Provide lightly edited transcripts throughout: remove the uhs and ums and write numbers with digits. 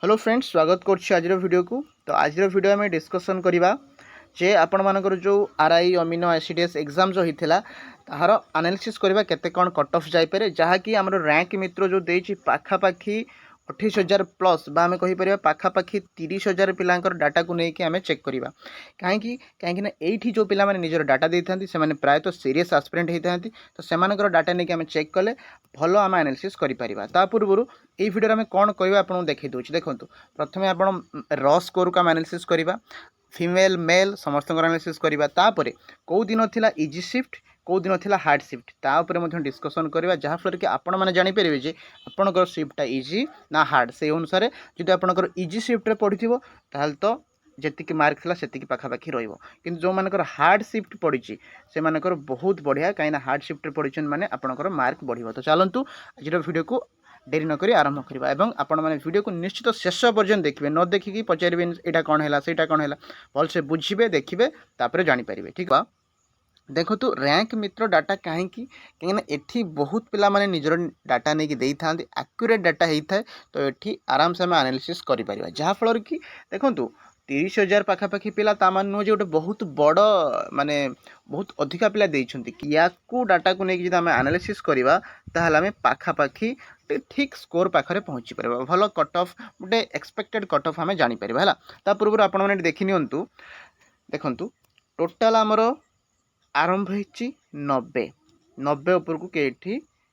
Hello friends, स्वागत करछि आज वीडियो को। तो आज वीडियो में डिस्कसन करवा जे आपण मानकर जो आरआई अमीनो आईसीडीएस एग्जाम जो होता तार एनालिसिस करवा केते कौन कट ऑफ जापे जहाँकि आम रैंक मित्र जो देछि पाखापाखि 28,000 प्लस बा आम कहीपर पाखापाखि 30,000 पिलांकर डाटा को लेकिन आम चेक करवा कहीं कहीं ये जो पिला निजर डाटा देते हैं प्रायतः सीरीयस आस्पिरेंट होता है। तो सेमानकर डाटा नहीं आम चेक कले भल आम एनालिसिस करा पूर्व ये वीडियो में कौन कह आपको देखी दूसरी देखो प्रथम आप र स्कोर को आम एनालिसिस करवा फीमेल मेल समस्त एनालिसिस करवा तापर कौ दिन थिला इजी शिफ्ट कौ दिन थिला हार्ड शिफ्ट तापर डिस्कसन करवा जहाँफल कि आपण मैंने जानीपर जे आपंकर शिफ्टा इजी ना हार्ड से अनुसार जो आपंकर इजी शिफ्ट पड़ी ताल तो जी मार्क थी से पाखापाखि रही जो मानकर हार्ड शिफ्ट पड़ी से मानकर बहुत बढ़िया कहीं हार्ड शिफ्ट पड़ी मैंने आपंकर मार्क बढ़। तो चलतु आज वीडियो को डेरी नक आरंभ करवा एवं आपण मैंने वीडियो को निश्चित शेष पर्यटन देखिए न देखिकी पचारे यहाँ कौन है ସେଇଟା कौन है भलसे बुझे देखिए तापर जानीपर ठीक है। देखो तो रैंक मित्र डाटा कहीं कहीं एठी बहुत पिला माने निजर डाटा नहीं दे था एक्यूरेट डाटा होता है। तो ये आराम से आम एनालिसिस करें जहाँफल कि देखो 30,000 पाखापाखि पिला तामान नुह जो गोटे बहुत बड़ माने बहुत अधिका पिला देइछंती कि या को डाटा को लेकिन आम एनालिसिस करवा ताहले आम पाखापाखि ठीक स्कोर पाखे पहुँची पार भल कट ऑफ गोटे एक्सपेक्टेड कट ऑफ आम जापर है। ता पूर्व आप देखी नियंतु देखु टोटाल आमर आरंभ होती 90 उपर को कई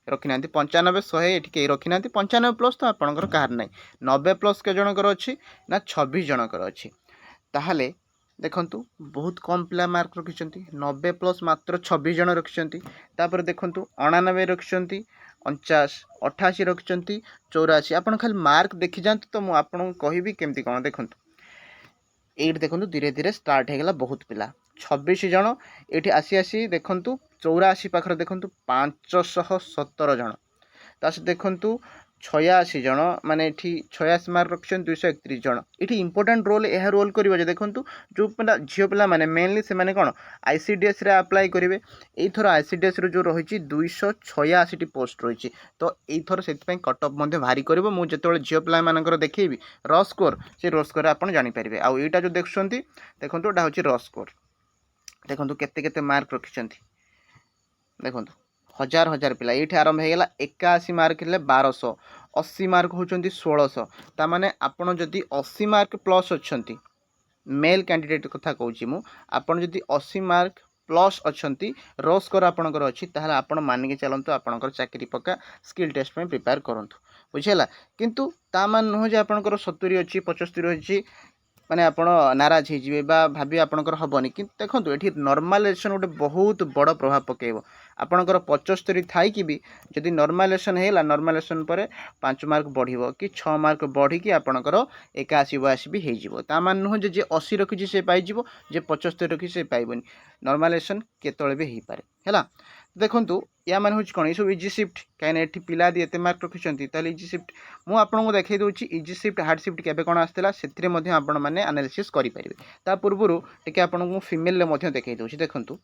रखी ना 95 100 ये कई रखी ना 95 प्लस तो आपंकर कहार ना 90 प्लस के जनकर अच्छी ना 26 जनकर अच्छी ताहले देखंतु बहुत कम पिला मार्क रखिंट 90 प्लस मात्र 26 जन रखिंट तापर देखंतु 99 रखिंट 49 88 रखिंट 84 आपन खाली मार्क देखी जातु तो मुझे कहबी केमती कौन देखंतु ये देखो धीरे धीरे स्टार्ट होगा बहुत पिला 26 जन ये आसी आसी देखु 84 पाखर देखु 517 जन तास देखु 86 जन माने 86 मार्क रखिंट 231 जन ये इंपोर्टाट रोल यह रोल कर देखु जो पिला झील पिला माने मेनली से माने कौन आईसीडीएस रे अप्लाई करेंगे यथर आईसीडीएस रो रही 286 पोस्ट रही। तो यथर से कट ऑफ भारी कर मुझे झील पिला मानकर देखी र स्कोर से रो स्कोर आप जानीपर आउ यहाँ जो देखुं देखो यहाँ हूँ र स्कोर देखो केते मार्क रखिंट देखो हजार हजार पिला ये आरंभ होगा 81 मार्क है 1200 80 मार्क होती 1600 ताने आपड़ जदि 80 मार्क प्लस अच्छा मेल कैंडिडेट कथा कहूँ आपड़ जदि 80 मार्क प्लस अच्छा रो स्कोर आपंकर अच्छी ताहले आपण मानिके चलतु आपंकर चाकरी पक्का स्किल टेस्ट में प्रिपेयर करूँ बुझेगा किंतु तामान नुह जे आपंकर 70 अच्छी 75 अच्छी माने आपण नाराज हो भाभी आपंकर हेनी कि देखो ये नॉर्मलाइजेशन गोटे बहुत बड़ प्रभाव पकेब आपंकर 75 थी भी जदि नॉर्मलाइजेशन है नॉर्मलाइजेशन पर 5 मार्क बढ़ कि 6 मार्क बढ़ी कि आपंकर 81 82 भी हो तामान नुह जे 80 रखी से पाइज जे 75 रखी से पाइबनी नॉर्मलाइजेशन केतले भी हो पारे है। देखु या मान हूँ कौन ये सब इजी शिफ्ट कहीं पिला दी एत मार्क रखिंट इजी शिफ्ट मुझे देखी दूसरी इजी शिफ्ट हार्ड शिफ्ट केवे कौन आसाला से मैंने एनालिसिस करेंगे। ता पूर्व टे आपको फिमेल देखी दूसरी देखूँ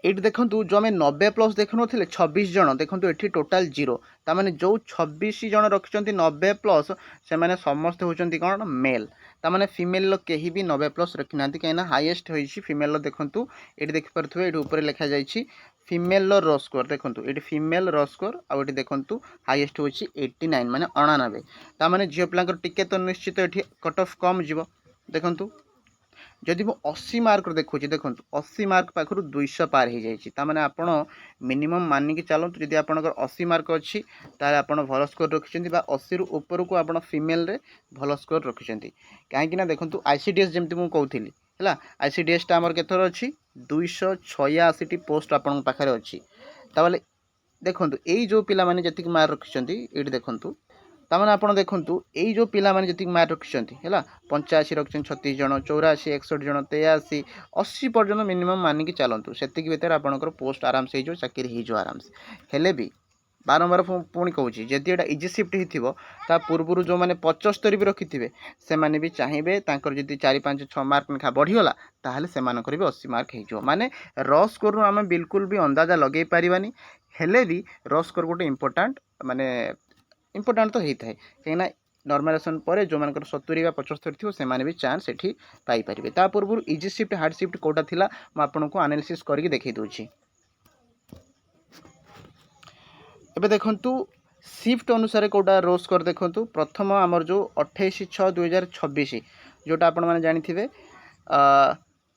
ये देखो जो आम 90 प्लस देखु नी 26 जन देखो ये टोटाल 0 ताने जो 26 जन रखिंट 90 प्लस से मैंने समस्त होती कौन मेल ताने फिमेल कहीं भी 90 प्लस रखी ना कहीं हाईएस्ट होती फिमेल देखूँ ये देखिपे ये ऊपर लिखा जाइए फिमेल रो स्कोर देखो ये फिमेल रो स्कोर आउ ये देखो हाईएस्ट हो 89 माने 99 ताने झील पिलांकर टिके तो निश्चित ये कट ऑफ कम जीव देखो जदि मु 80 मार्क देखुँ देखो 80 मार्क पाखर 200 पार हो जाए आपण मिनिमम मानिक चलतु जदि आपंकर 80 मार्क अच्छी ताले आप भल स्कोर रखिंट 80 रु ऊपर को आप फिमेल रे भल स्कोर रखिंट कहीं देखो आईसीडीएस जमी मुझे कहती है आईसीडीएस आमर केतर अच्छी 286 पोस्ट आपण पाखे अच्छी ताले देखो यही जो पिला माने जति मार्क रखिंट ये देखूँ ताମାନେ ଆପଣ ଦେଖନ୍ତୁ ଏଇ जो ପିଲାମାନେ ଯେତିକି ମାର୍କ ରଖିଛନ୍ତି ହେଲା 85 ରଖିଛନ୍ତି 36 ଜଣ 84 61 ଜଣ 83 80 पर्यटन मिनिमम मानिकी चलतु सेतिक भितर आपंकर पोस्ट आराम से चाकरी हो आराम से हेले भी बारंबार पुणी कहूँ जदि यहाँ इजी शिफ्ट होता पूर्व जो मैंने 75 भी रखि थे से मैंने भी चाहिए जदि 4 5 6 मार्क लेखा बढ़ीगला ताहले से भी 80 मार्क हो माने र स्कोर आम बिल्कुल भी अंदाजा लगे पारानी हेले भी र स्कोर गोटे इंपोर्टाट माने इंपोर्टाट तो होता है कहीं नॉर्मलाइजेशन पर जो मान 70 या 75 थी से भी चांस एठी पाई परिबे। ता पूर्व easy shift hard shift quota थिला म आपनको एनालिसिस करके देखै दोछि। एबे देखंतु शिफ्ट अनुसार कोटा रोज कर देखंतु प्रथम हमर जो 28/6/2026 जोटा आपण माने जानि थिबे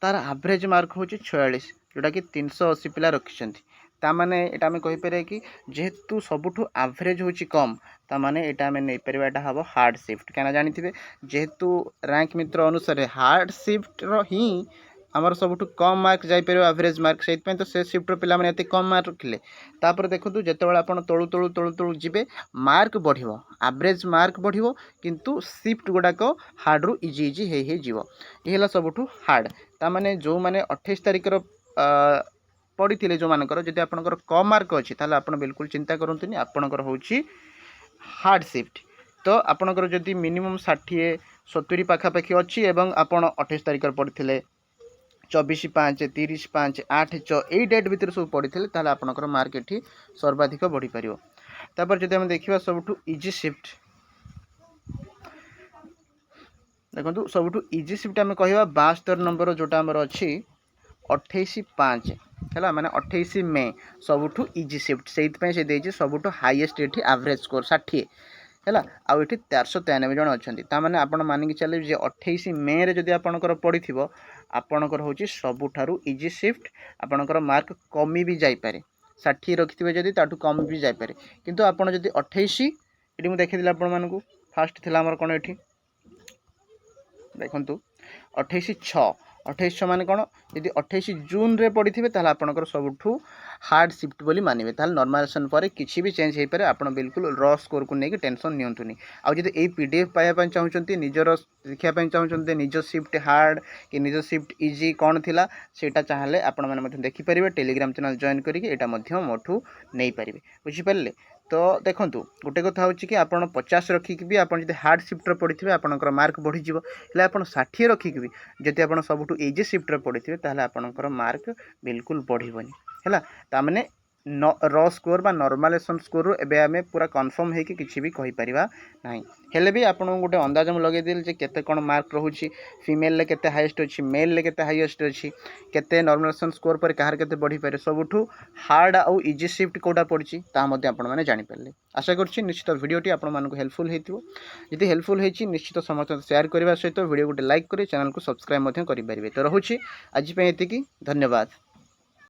तार एवरेज मार्क होची 46 जोटा कि 380 पिला रखिसंती। ता माने एटा हमें कहि पारे कि जेहेतु सबुठु एवरेज होची कम ता माने एटा हमें नै परबा एटा हबो हार्ड शिफ्ट काना जानि थिबे जेहेतु रैंक मित्र अनुसार हार्ड शिफ्ट रो ही आमर सबुठु कम मार्क जाई परबो एवरेज मार्क सेत पे तो से शिफ्ट रो पिला माने एते कम मार्क रखिले तापर देखंतु जेतेबेला आपण तळु तळु तळु तळु जिबे मार्क बढ़िबो एवरेज मार्क बढ़िबो किंतु शिफ्ट गुडा को हार्ड रु इजी इजी हे जीवो ए हला सबुठु हार्ड ता माने जो माने 28 तारिख रो पड़ी थिले जो मानकर जदि आपनकर कम मार्क अछि ताले आपण बिल्कुल चिंता करंतुनी आपनकर होची हार्ड शिफ्ट। तो आपनकर जदि मिनिमम 60 70 पाखा पाखी अछि एवं आपण 28 तारिख रो पड़ी थिले 24/5 30/5 8/6 एई डेट भितर सब पड़ी थिले ताले आपनकर मार्क एठी सर्वाधिक बढ़ी परियो। तापर जदि हम देखिबा सबुठु इजी शिफ्ट देखंतु सबुठु इजी शिफ्ट हम कहबा 72 नंबर जोटा हमर अछि 28/5 हैला माने 28 मई सबुठु इजी शिफ्ट सेइत पे से देछि सबुठु हाईएस्ट एठी एवरेज स्कोर 60 हैला आ एठी 493 जण अछंती ता माने आपण मानि कि चले जे 28 मई रे जदि आपणकर पड़िथिबो आपणकर होची सबुठारु इजी शिफ्ट आपणकर मार्क कमी भी जाई पारे 60 रखिथिबे जदि ताठु कम भी जाई पारे किंतु आपण जदि 28 एठी मु देखिदिला आपण मानकु फास्ट थिला हमर कोन एठी देखंतु 28/6 माने कोन यदि 28 जून रे पड़ी थिबे ताले आपनकर सबुठु हार्ड शिफ्ट बोली मानिबे ताले नॉर्मलाइजेशन पर किछि भी चेंज हे पारे आपण बिल्कुल रॉ स्कोर को नेकी टेंशन नियंतुनी आ जदि ए पीडीएफ पाया पय चाहउचंती निजर देखिया पय चाहउचंती निज शिफ्ट हार्ड कि निज शिफ्ट इजी कोन थिला सेटा चाहले आपण माने मथे देखि परिबे टेलीग्राम चैनल जॉइन करिके एटा मध्य मोठू नै परिबे बुझि परले। तो देखंतु गोटे कथा होची कि आपण 50 रखिक भी आपण जदि हार्ड शिफ्ट रे पड़िथिबे आपनकर मार्क बढ़ी जिवो हेले आपण 60 रखिक भी जदि आपण सबुठु इजी शिफ्ट रे पड़िथिबे ताले आपनकर मार्क बिल्कुल बढ़िबनी हैला ता माने रॉ स्कोर बा नॉर्मलाइजेशन स्कोर रो एबे हमें पूरा कंफर्म हे कि किछि भी कहि परिबा नाही हेले भी आपण गोटे अंदाज में लगे दिल जे केते कोन मार्क रहुची फीमेल ले केते हाईएस्ट अछि मेल ले केते हाईएस्ट अछि केते नॉर्मलाइजेशन स्कोर पर कहार केते बढ़ी पारे सबुठु हार्ड आ इजी शिफ्ट कोटा पड़ची ता मध्ये आपण माने जानि परले। आशा करछि निश्चित वीडियोटी आपण मानको हेल्पफुल हेतिबो यदि हेल्पफुल हेछि निश्चित समस्त शेयर करबा सहित वीडियो गोटे लाइक करी चैनल को सब्सक्राइब मध्ये करि परिबे। तो रहुछि आज पे एतिकी धन्यवाद।